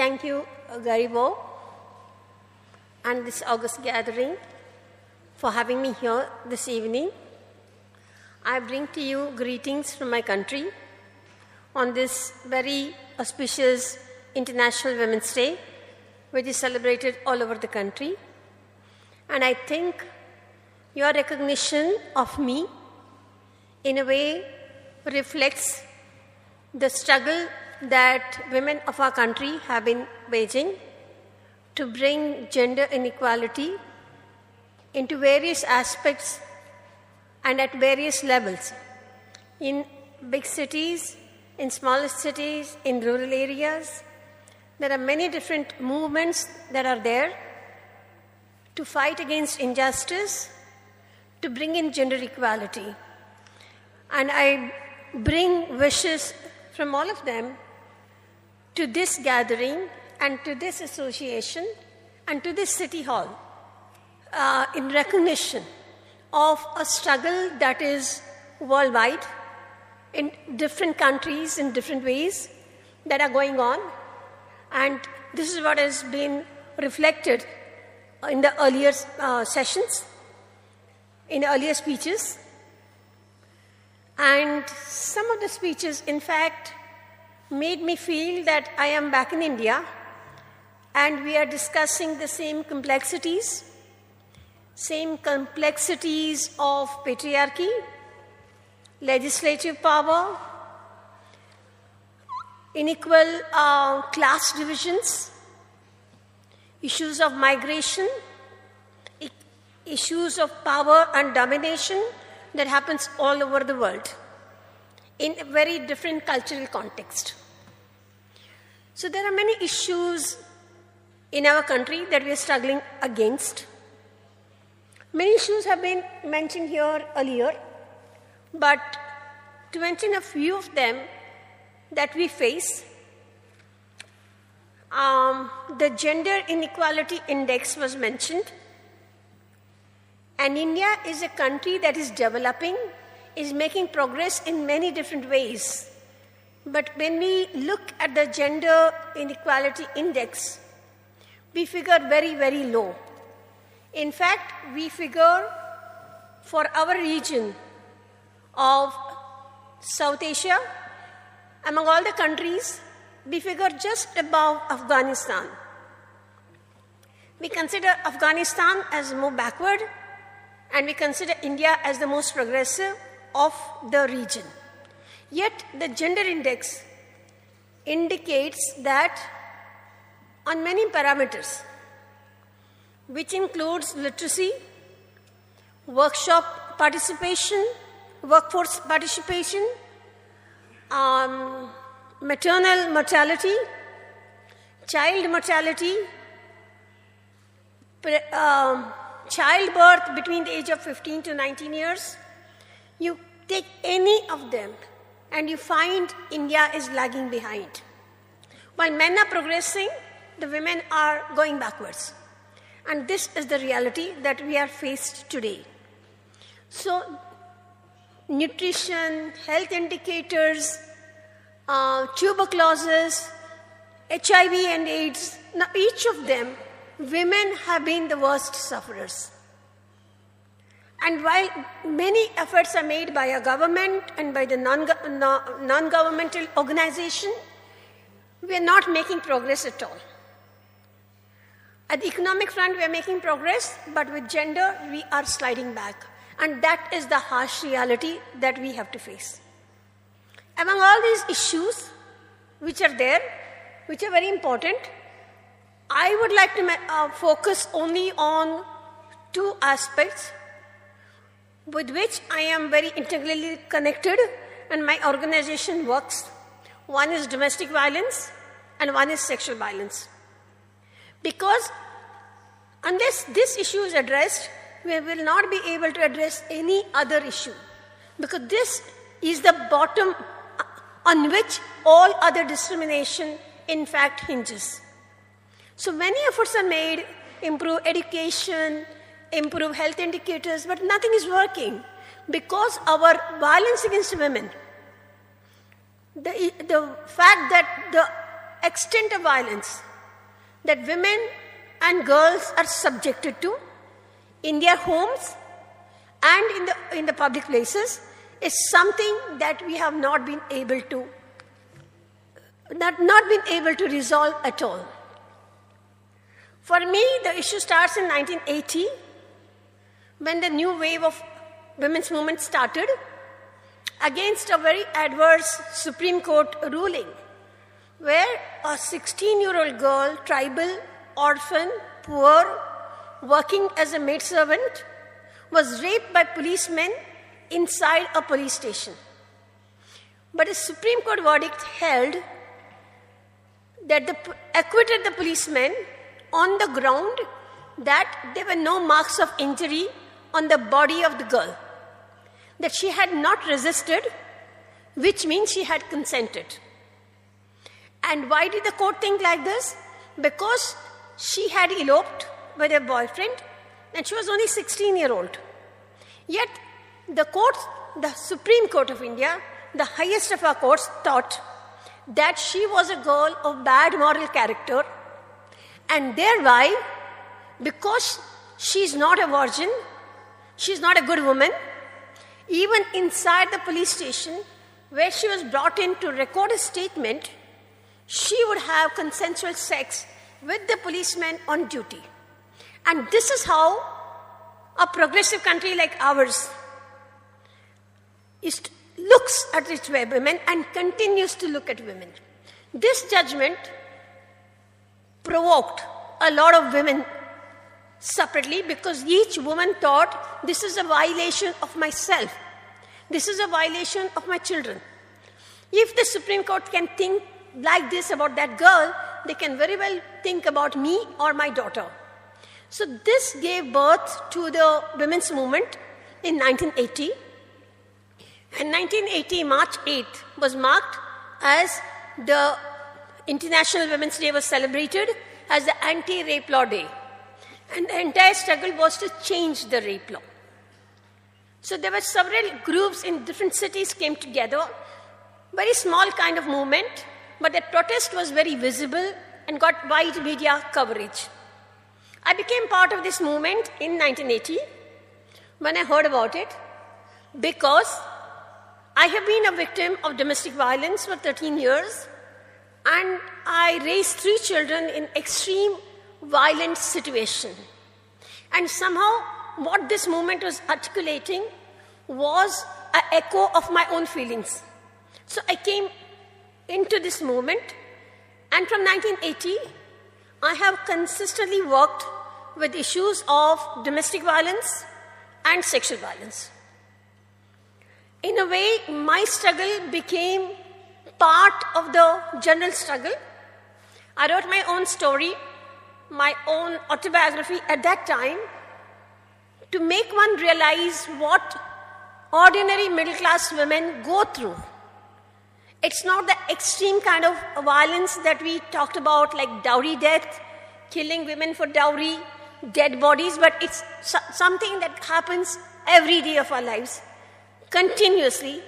Thank you, Garibo, and this August gathering for having me here this evening. I bring to you greetings from my country on this very auspicious International Women's Day, which is celebrated all over the country. And I think your recognition of me in a way reflects the struggle that women of our country have been waging to bring gender inequality into various aspects and at various levels, in big cities, in smaller cities, in rural areas. There are many different movements that are there to fight against injustice, to bring in gender equality. And I bring wishes from all of them to this gathering and to this association and to this city hall in recognition of a struggle that is worldwide in different countries in different ways that are going on. And this is what has been reflected in the earlier sessions, in earlier speeches. And some of the speeches, in fact, made me feel that I am back in India and we are discussing the same complexities of patriarchy, legislative power, unequal class divisions, issues of migration, issues of power and domination that happens all over the world in a very different cultural context. So there are many issues in our country that we are struggling against. Many issues have been mentioned here earlier, but to mention a few of them that we face, the gender inequality index was mentioned. And India is a country that is developing, is making progress in many different ways. But when we look at the gender inequality index, we figure very, very low. In fact, we figure for our region of South Asia, among all the countries, we figure just above Afghanistan. We consider Afghanistan as more backward, and we consider India as the most progressive of the region. Yet the gender index indicates that on many parameters, which includes literacy, workforce participation, maternal mortality, child mortality, childbirth between the age of 15 to 19 years, you take any of them and you find India is lagging behind. While men are progressing, the women are going backwards. And this is the reality that we are faced today. So, nutrition, health indicators, tuberculosis, HIV and AIDS, now each of them, women have been the worst sufferers. And while many efforts are made by our government and by the non-governmental organization, we are not making progress at all. At the economic front, we are making progress, but with gender, we are sliding back. And that is the harsh reality that we have to face. Among all these issues which are there, which are very important, I would like to focus only on two aspects with which I am very integrally connected and my organization works. One is domestic violence and one is sexual violence. Because unless this issue is addressed, we will not be able to address any other issue. Because this is the bottom on which all other discrimination in fact hinges. So many efforts are made, improve education, improve health indicators, but nothing is working because our violence against women, the fact that the extent of violence that women and girls are subjected to in their homes and in the public places is something that we have not been able to resolve at all. For me, the issue starts in 1980 when the new wave of women's movement started against a very adverse Supreme Court ruling where a 16-year-old girl, tribal, orphan, poor, working as a maidservant, was raped by policemen inside a police station. But a Supreme Court verdict held that acquitted the policemen on the ground that there were no marks of injury on the body of the girl, that she had not resisted, which means she had consented. And why did the court think like this? Because she had eloped with her boyfriend and she was only 16-year-old. Yet the Supreme Court of India, the highest of our courts, thought that she was a girl of bad moral character, and thereby, because she's not a virgin, she's not a good woman, even inside the police station where she was brought in to record a statement, she would have consensual sex with the policeman on duty. And this is how a progressive country like ours looks at its women and continues to look at women. This judgment provoked a lot of women separately because each woman thought, this is a violation of myself. This is a violation of my children. If the Supreme Court can think like this about that girl, they can very well think about me or my daughter. So this gave birth to the women's movement in 1980. And 1980, March 8th, was marked as the International Women's Day was celebrated as the Anti-Rape Law Day. And the entire struggle was to change the rape law. So there were several groups in different cities came together, very small kind of movement, but the protest was very visible and got wide media coverage. I became part of this movement in 1980 when I heard about it because I have been a victim of domestic violence for 13 years and I raised 3 children in extreme violent situation. And somehow what this movement was articulating was an echo of my own feelings. So I came into this movement, and from 1980, I have consistently worked with issues of domestic violence and sexual violence. In a way, my struggle became part of the general struggle. I wrote my own story, my own autobiography at that time, to make one realize what ordinary middle-class women go through. It's not the extreme kind of violence that we talked about, like dowry death, killing women for dowry, dead bodies, but it's something that happens every day of our lives, continuously,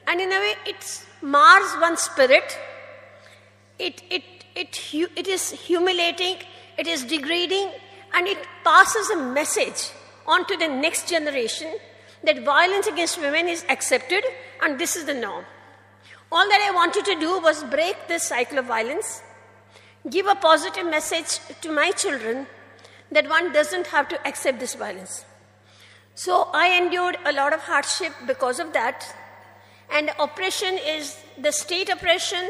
and in a way it mars one's spirit. It is humiliating, it is degrading, and it passes a message on to the next generation that violence against women is accepted and this is the norm. All that I wanted to do was break this cycle of violence, give a positive message to my children that one doesn't have to accept this violence. So I endured a lot of hardship because of that. And oppression is the state oppression,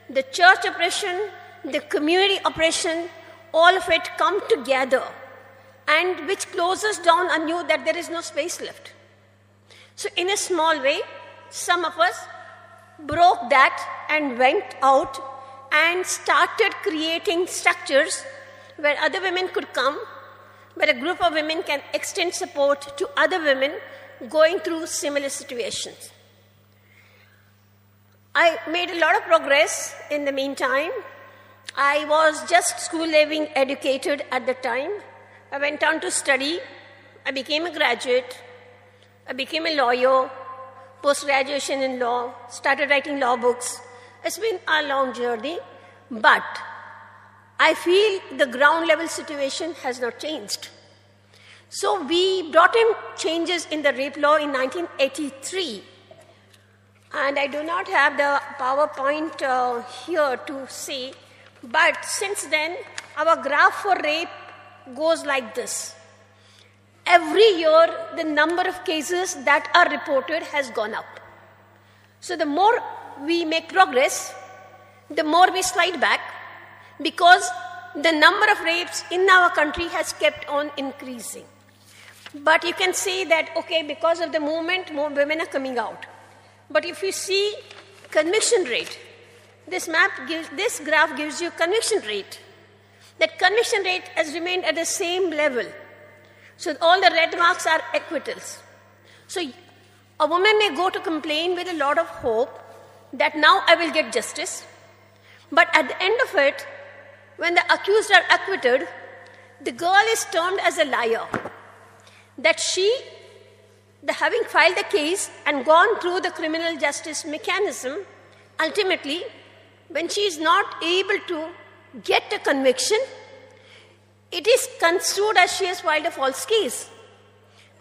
the church oppression, the community oppression, all of it come together, and which closes down on you that there is no space left. So in a small way, some of us broke that and went out and started creating structures where other women could come, where a group of women can extend support to other women going through similar situations. I made a lot of progress in the meantime. I was just school-leaving educated at the time. I went on to study. I became a graduate. I became a lawyer, post-graduation in law, started writing law books. It's been a long journey, but I feel the ground level situation has not changed. So we brought in changes in the rape law in 1983. And I do not have the PowerPoint here to see, but since then, our graph for rape goes like this. Every year, the number of cases that are reported has gone up. So the more we make progress, the more we slide back, because the number of rapes in our country has kept on increasing. But you can say that, okay, because of the movement, more women are coming out. But if you see conviction rate, this graph gives you conviction rate. That conviction rate has remained at the same level. So all the red marks are acquittals. So a woman may go to complain with a lot of hope that now I will get justice. But at the end of it, when the accused are acquitted, the girl is termed as a liar. That having filed the case and gone through the criminal justice mechanism, ultimately, when she is not able to get a conviction, it is construed as she has filed a false case.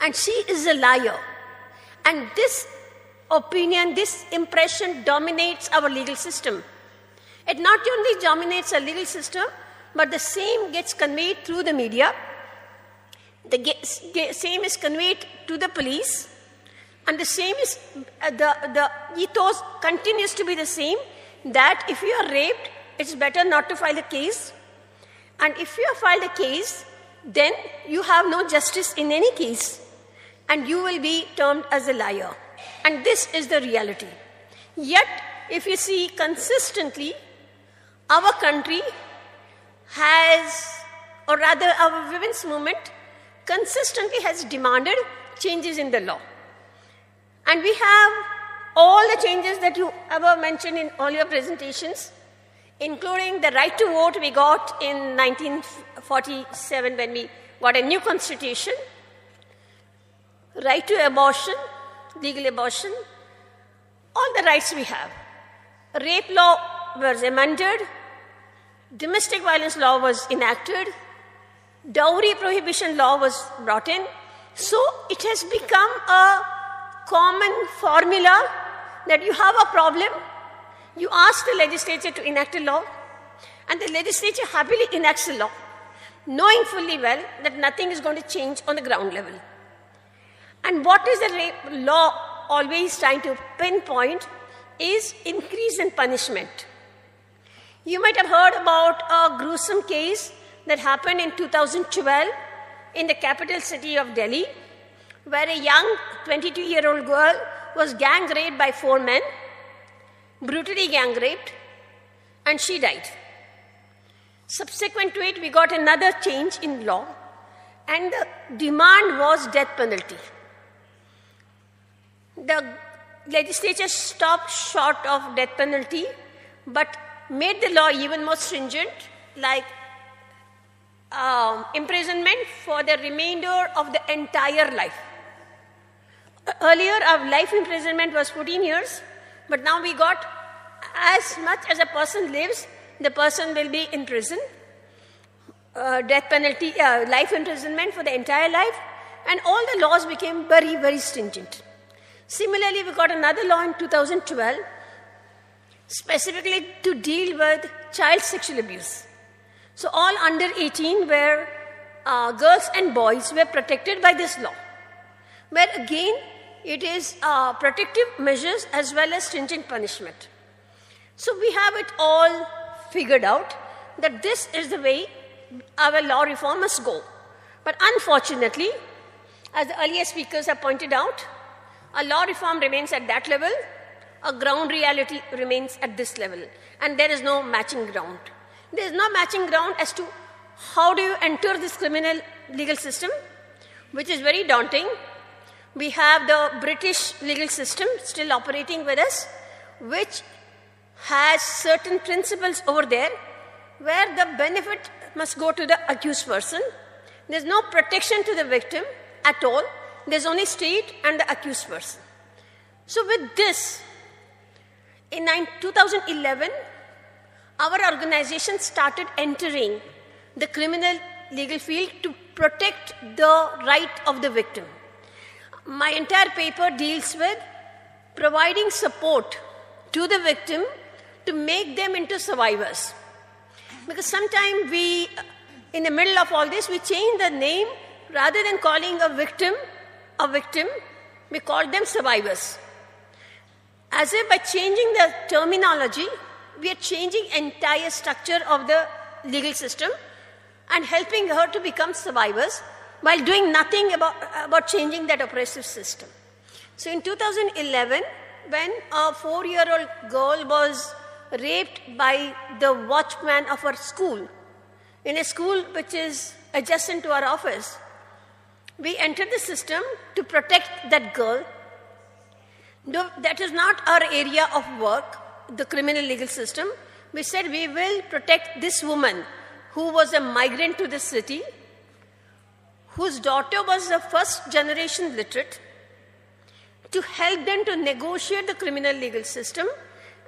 And she is a liar. And this opinion, this impression dominates our legal system. It not only dominates our legal system, but the same gets conveyed through the media. The same is conveyed to the police, and the same is, the ethos continues to be the same, that if you are raped, it's better not to file a case, and if you have filed a case, then you have no justice in any case, and you will be termed as a liar. And this is the reality. Yet, if you see consistently, our country has, or rather our women's movement, consistently has demanded changes in the law. And we have all the changes that you ever mentioned in all your presentations, including the right to vote we got in 1947 when we got a new constitution, right to abortion, legal abortion, all the rights we have. Rape law was amended, domestic violence law was enacted, dowry prohibition law was brought in. So it has become a common formula that you have a problem, you ask the legislature to enact a law, and the legislature happily enacts a law, knowing fully well that nothing is going to change on the ground level. And what is the rape law always trying to pinpoint is increase in punishment. You might have heard about a gruesome case that happened in 2012 in the capital city of Delhi, where a young 22-year-old girl was gang raped by 4 men, brutally gang raped, and she died. Subsequent to it, we got another change in law, and the demand was death penalty. The legislature stopped short of death penalty, but made the law even more stringent, like imprisonment for the remainder of the entire life. Earlier, our life imprisonment was 14 years, but now we got as much as a person lives, the person will be in prison. Death penalty, life imprisonment for the entire life, and all the laws became very, very stringent. Similarly, we got another law in 2012, specifically to deal with child sexual abuse. So all under 18 were girls and boys were protected by this law, where again it is protective measures as well as stringent punishment. So we have it all figured out that this is the way our law reform must go. But unfortunately, as the earlier speakers have pointed out, a law reform remains at that level, a ground reality remains at this level, and there is no matching ground. There is no matching ground as to how do you enter this criminal legal system, which is very daunting. We have the British legal system still operating with us, which has certain principles over there where the benefit must go to the accused person. There's no protection to the victim at all. There's only state and the accused person. So with this, in 2011, our organization started entering the criminal legal field to protect the right of the victim. My entire paper deals with providing support to the victim to make them into survivors. Because sometimes we, in the middle of all this, we change the name. Rather than calling a victim, we call them survivors. As if by changing the terminology, we are changing entire structure of the legal system and helping her to become survivors while doing nothing about changing that oppressive system. So in 2011, when a 4-year-old girl was raped by the watchman of our school, in a school which is adjacent to our office, we entered the system to protect that girl. No, that is not our area of work, the criminal legal system. We said we will protect this woman who was a migrant to the city, whose daughter was a first-generation literate, to help them to negotiate the criminal legal system.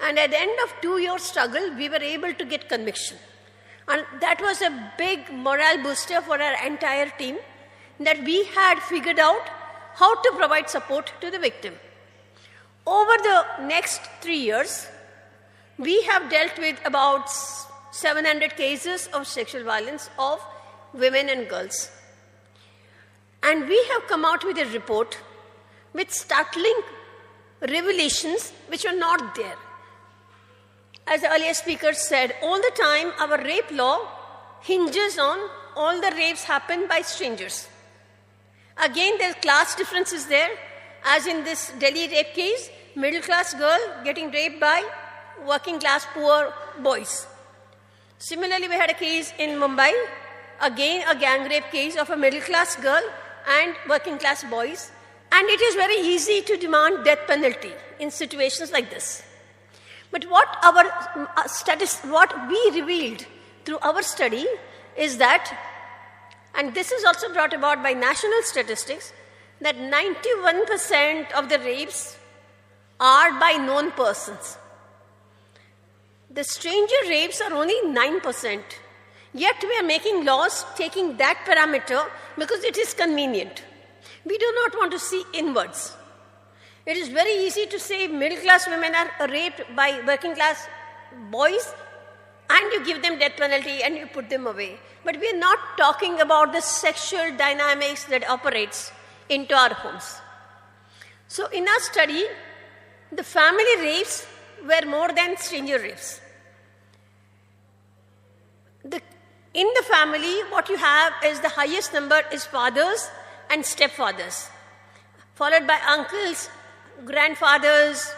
And at the end of 2-year struggle, we were able to get conviction. And that was a big morale booster for our entire team, that we had figured out how to provide support to the victim. Over the next 3 years, we have dealt with about 700 cases of sexual violence of women and girls. And we have come out with a report with startling revelations which were not there. As the earlier speaker said, all the time our rape law hinges on all the rapes happen by strangers. Again, there are class differences there, as in this Delhi rape case, middle-class girl getting raped by working-class poor boys. Similarly, we had a case in Mumbai, again a gang rape case of a middle-class girl and working-class boys. And it is very easy to demand death penalty in situations like this. But what we revealed through our study is that, and this is also brought about by national statistics, that 91% of the rapes are by known persons. The stranger rapes are only 9%. Yet we are making laws taking that parameter because it is convenient. We do not want to see inwards. It is very easy to say middle-class women are raped by working-class boys and you give them death penalty and you put them away. But we are not talking about the sexual dynamics that operates into our homes. So in our study, the family rapes were more than stranger rapes. In the family, what you have is the highest number is fathers and stepfathers, followed by uncles, grandfathers,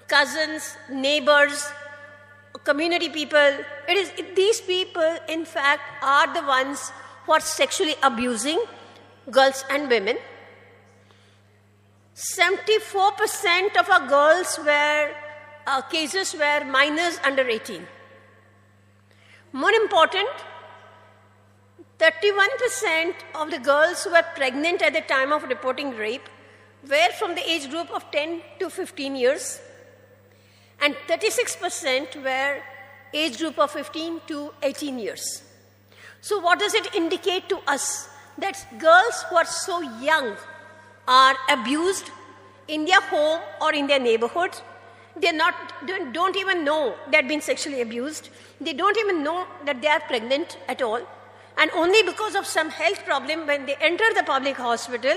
cousins, neighbors, community people. These people, in fact, are the ones who are sexually abusing girls and women. 74% of our girls cases were minors under 18. More important, 31% of the girls who were pregnant at the time of reporting rape were from the age group of 10 to 15 years, and 36% were age group of 15 to 18 years. So what does it indicate to us? That girls who are so young are abused in their home or in their neighborhood. They don't even know they have been sexually abused. They don't even know that they are pregnant at all. And only because of some health problem, when they enter the public hospital,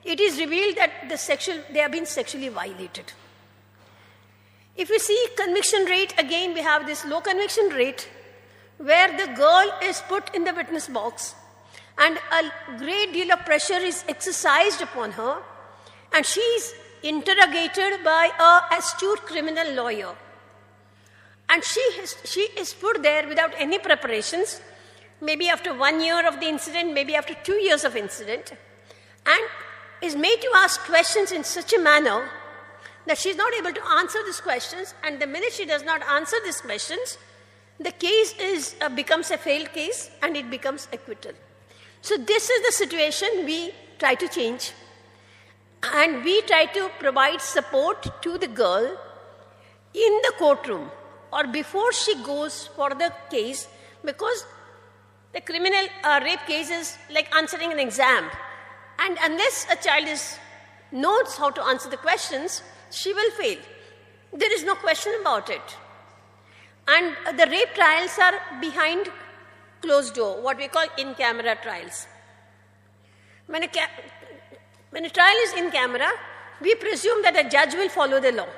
it is revealed that they have been sexually violated. If we see conviction rate, again we have this low conviction rate where the girl is put in the witness box and a great deal of pressure is exercised upon her, and she is interrogated by an astute criminal lawyer. And she is put there without any preparations, maybe after 1 year of the incident, maybe after 2 years of incident, and is made to ask questions in such a manner that she is not able to answer these questions, and the minute she does not answer these questions, the case becomes a failed case and it becomes acquittal. So this is the situation we try to change. And we try to provide support to the girl in the courtroom or before she goes for the case, because the criminal rape case is like answering an exam. And unless a child knows how to answer the questions, she will fail. There is no question about it. And the rape trials are behind closed door, what we call in-camera trials. When a trial is in camera, we presume that the judge will follow the law.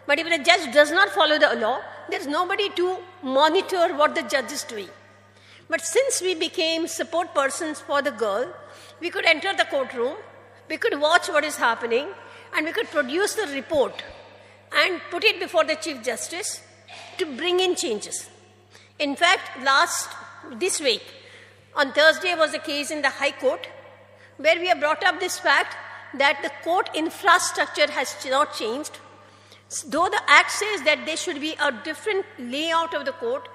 But if the judge does not follow the law, there is nobody to monitor what the judge is doing. But since we became support persons for the girl, we could enter the courtroom, we could watch what is happening, and we could produce the report and put it before the Chief Justice to bring in changes. In fact, this week, on Thursday was a case in the High Court where we have brought up this fact that the court infrastructure has not changed. Though the Act says that there should be a different layout of the court,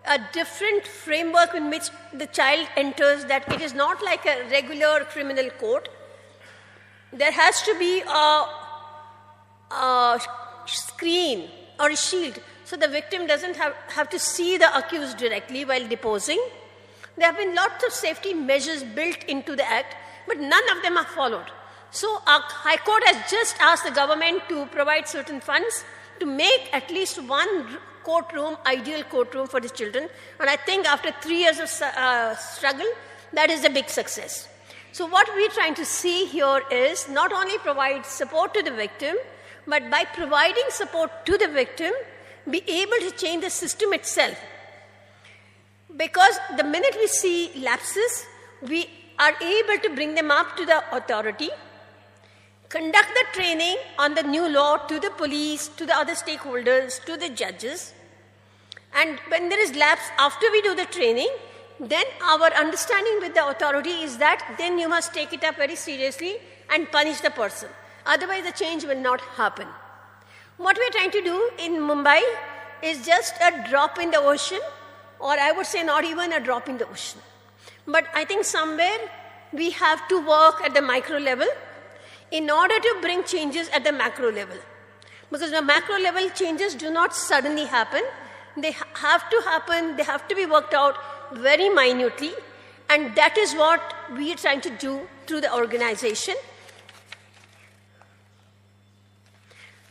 a different framework in which the child enters, that it is not like a regular criminal court. There has to be a screen or a shield so the victim doesn't have to see the accused directly while deposing. There have been lots of safety measures built into the Act, but none of them are followed. So our High Court has just asked the government to provide certain funds to make at least one courtroom, ideal courtroom for the children. And I think after 3 years of struggle, that is a big success. So what we're trying to see here is not only provide support to the victim, but by providing support to the victim, be able to change the system itself. Because the minute we see lapses, we are able to bring them up to the authority, conduct the training on the new law to the police, to the other stakeholders, to the judges. And when there is lapse after we do the training, then our understanding with the authority is that then you must take it up very seriously and punish the person. Otherwise, the change will not happen. What we are trying to do in Mumbai is just a drop in the ocean, or I would say not even a drop in the ocean. But I think somewhere we have to work at the micro level in order to bring changes at the macro level. Because the macro level changes do not suddenly happen. They have to happen, they have to be worked out very minutely, and that is what we are trying to do through the organization.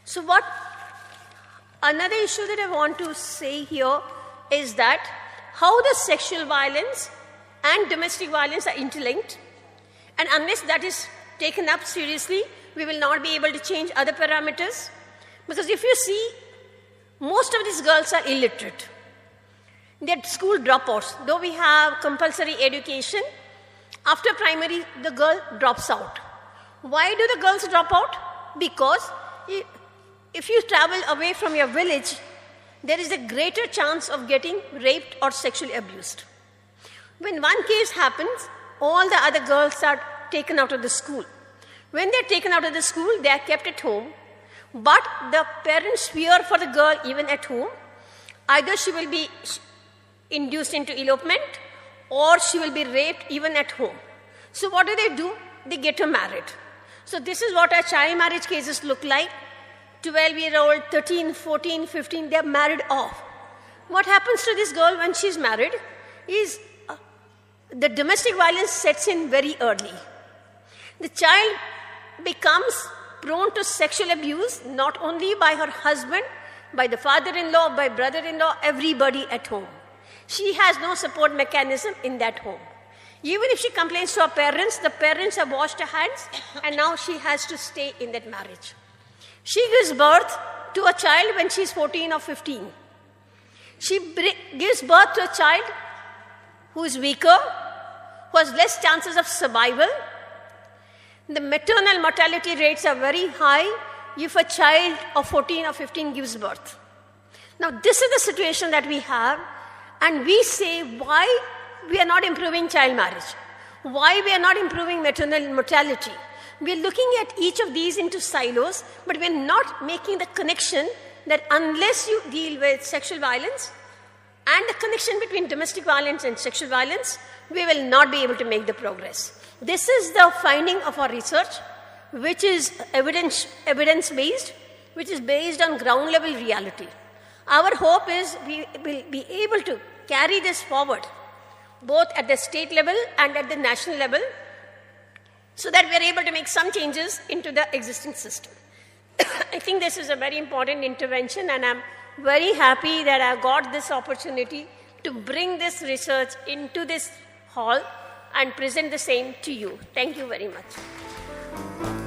So another issue that I want to say here is that how the sexual violence and domestic violence are interlinked, and unless that is taken up seriously, we will not be able to change other parameters. Because if you see, most of these girls are illiterate. They're school dropouts. Though we have compulsory education, after primary, the girl drops out. Why do the girls drop out? Because if you travel away from your village, there is a greater chance of getting raped or sexually abused. When one case happens, all the other girls are taken out of the school. When they're taken out of the school, they are kept at home. But the parents fear for the girl even at home. Either she will be induced into elopement or she will be raped even at home. So what do? They get her married. So this is what our child marriage cases look like. 12-year-old, 13, 14, 15, they're married off. What happens to this girl when she's married is the domestic violence sets in very early. The child becomes prone to sexual abuse not only by her husband, by the father-in-law, by brother-in-law, everybody at home. She has no support mechanism in that home. Even if she complains to her parents, the parents have washed her hands and now she has to stay in that marriage. She gives birth to a child when she's 14 or 15. She gives birth to a child who is weaker, who has less chances of survival. The maternal mortality rates are very high if a child of 14 or 15 gives birth. Now, this is the situation that we have, and we say why we are not improving child marriage, why we are not improving maternal mortality. We are looking at each of these into silos, but we are not making the connection that unless you deal with sexual violence and the connection between domestic violence and sexual violence, we will not be able to make the progress. This is the finding of our research, which is evidence-based, which is based on ground-level reality. Our hope is we will be able to carry this forward, both at the state level and at the national level, so that we are able to make some changes into the existing system. I think this is a very important intervention, and I'm very happy that I got this opportunity to bring this research into this hall and present the same to you. Thank you very much.